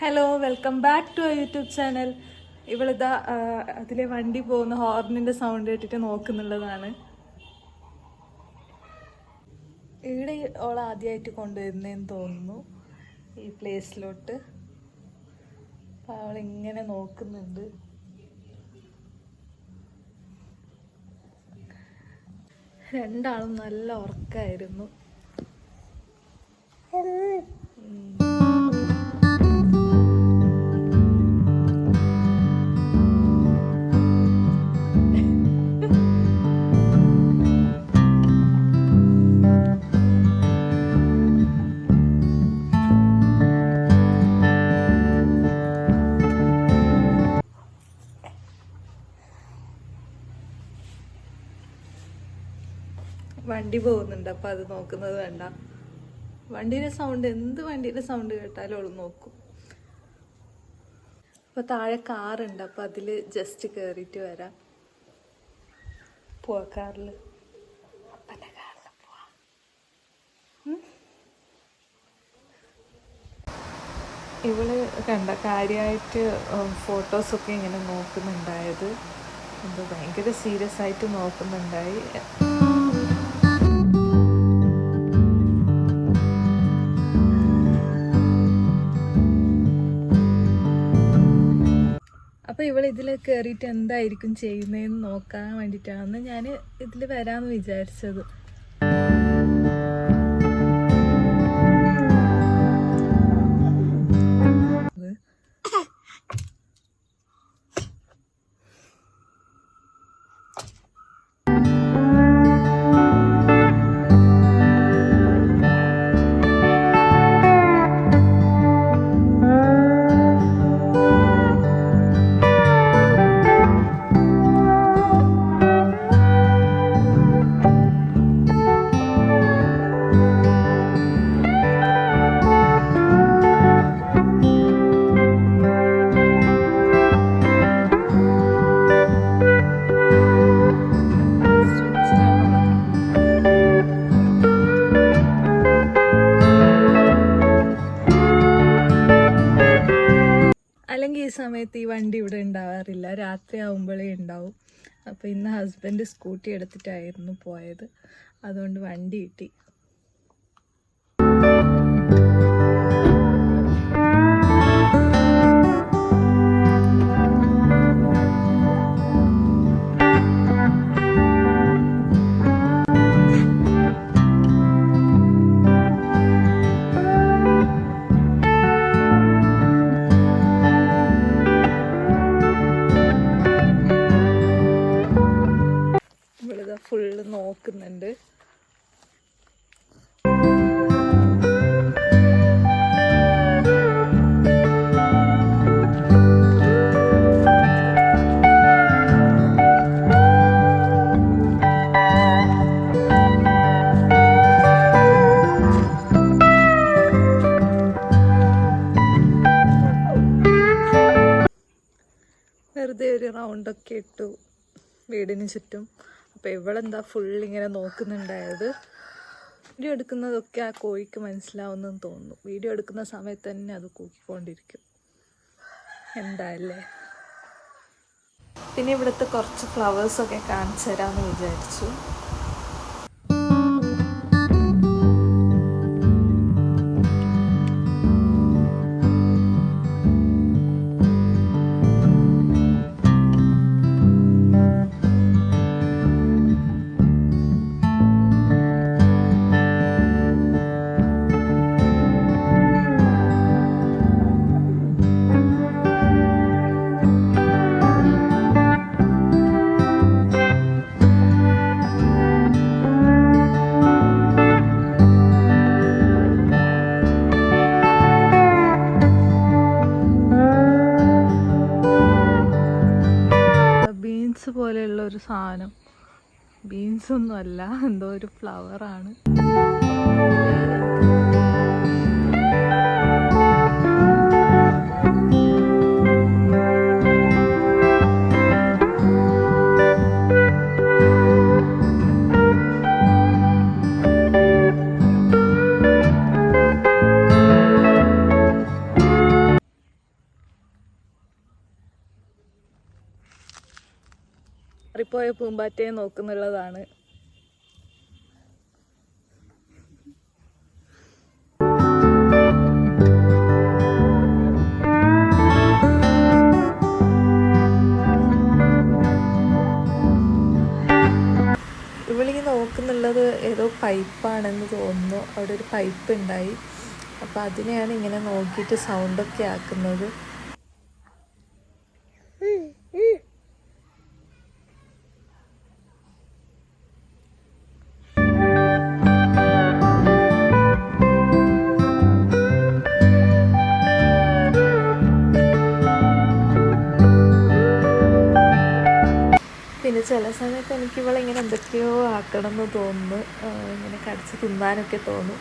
Hello, welcome back to YouTube channel. ഇവളിതാ അതിലെ വണ്ടി പോകുന്ന ഹോർണിന്റെ സൗണ്ട് കേട്ടിട്ട് നോക്കുന്നുള്ളതാണ്. ഇവിടെ ഓൾ ആദ്യമായിട്ട് കൊണ്ടുവരുന്നതെന്ന് തോന്നുന്നു ഈ പ്ലേസിലോട്ട്. അവളിങ്ങനെ നോക്കുന്നുണ്ട്. രണ്ടാളും നല്ല ഉറക്കമായിരുന്നു. വണ്ടി പോകുന്നുണ്ട്, അപ്പം അത് നോക്കുന്നത് വേണ്ട. വണ്ടീൻ്റെ സൗണ്ട്, എന്ത് വണ്ടീൻ്റെ സൗണ്ട് കേട്ടാലും അവൾ നോക്കും. അപ്പോൾ താഴെ കാറുണ്ട്, അപ്പം അതിൽ ജസ്റ്റ് കയറിയിട്ട് വരാം. പോവാ കാറിൽ, അപ്പൻ്റെ കാറിൽ പോവാ. ഇവള് കണ്ട കാര്യമായിട്ട് ഫോട്ടോസൊക്കെ ഇങ്ങനെ നോക്കുന്നുണ്ടായത്. എന്തോ ഭയങ്കര സീരിയസ് ആയിട്ട് നോക്കുന്നുണ്ടായി. അപ്പോൾ ഇവൾ ഇതിൽ കയറിയിട്ട് എന്തായിരിക്കും ചെയ്യുന്നതെന്ന് നോക്കാൻ വേണ്ടിയിട്ടാണ് ഞാൻ ഇതിൽ വരാമെന്ന് വിചാരിച്ചത്. അല്ലെങ്കിൽ ഈ സമയത്ത് ഈ വണ്ടി ഇവിടെ ഉണ്ടാവാറില്ല, രാത്രി ആകുമ്പോഴേ ഉണ്ടാവും. അപ്പോൾ ഇന്ന് ഹസ്ബൻഡ് സ്കൂട്ടി എടുത്തിട്ടായിരുന്നു പോയത്, അതുകൊണ്ട് വണ്ടി കിട്ടി. ഫുള്ള് നോക്കുന്നുണ്ട്. വെറുതെ ഒരു റൗണ്ടൊക്കെ ഇട്ടു വീടിന് ചുറ്റും. അപ്പോൾ ഇവളെന്താ ഫുള്ളിങ്ങനെ നോക്കുന്നുണ്ടായത്. വീഡിയോ എടുക്കുന്നതൊക്കെ ആ കോഴിക്ക് മനസ്സിലാവുന്നെന്ന് തോന്നുന്നു. വീഡിയോ എടുക്കുന്ന സമയത്ത് തന്നെ അത് കൂക്കിക്കൊണ്ടിരിക്കും. എന്താല്ലേ. പിന്നെ ഇവിടുത്തെ കുറച്ച് ഫ്ലവേഴ്സൊക്കെ കാണിച്ചു തരാമെന്ന് വിചാരിച്ചു. പോലെയുള്ള ഒരു സാധനം, ബീൻസ് ഒന്നും അല്ല, എന്തോ ഒരു ഫ്ലവറാണ്. മാറിപ്പോയ പൂമ്പാറ്റയെ നോക്കുന്നുള്ളതാണ്. ഇവളിങ്ങനെ നോക്കുന്നുള്ളത് ഏതോ പൈപ്പാണെന്ന് തോന്നുന്നു. അവിടെ ഒരു പൈപ്പ് ഉണ്ടായി. അപ്പോൾ അതിനെയാണ് ഇങ്ങനെ നോക്കിയിട്ട് സൗണ്ടൊക്കെ ആക്കുന്നത്. പിന്നെ ചില സമയത്ത് എനിക്ക് ഇവളിങ്ങനെ എന്തൊക്കെയോ ആക്കണം എന്ന് തോന്നുന്നു. ഇങ്ങനെ കടിച്ച് തിന്നാനൊക്കെ തോന്നും.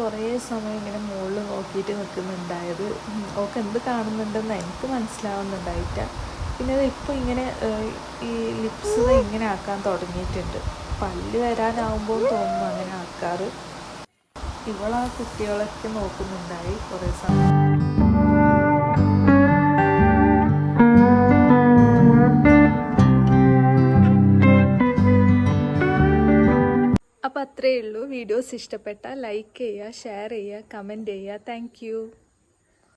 കുറേ സമയം ഇങ്ങനെ മുകളിൽ നോക്കിയിട്ട് നിൽക്കുന്നുണ്ടായത്. ഓൾക്ക് എന്ത് കാണുന്നുണ്ടെന്ന് എനിക്ക് മനസ്സിലാവുന്നുണ്ടായിട്ട. പിന്നെ അത് ഇപ്പോൾ ഇങ്ങനെ ഈ ലിപ്സ് ഇങ്ങനെ ആക്കാൻ തുടങ്ങിയിട്ടുണ്ട്. പല്ല് വരാനാവുമ്പോൾ തോന്നുന്നു അങ്ങനെ ആക്കാറ്. ഇവളാ കുട്ടികളൊക്കെ നോക്കുന്നുണ്ടായി കുറേ സമയം. അപ്പോൾ അത്രയേ ഉള്ളൂ. വീഡിയോസ് ഇഷ്ടപ്പെട്ടാൽ ലൈക്ക് ചെയ്യുക, ഷെയർ ചെയ്യുക, കമൻറ്റ് ചെയ്യുക. Thank you.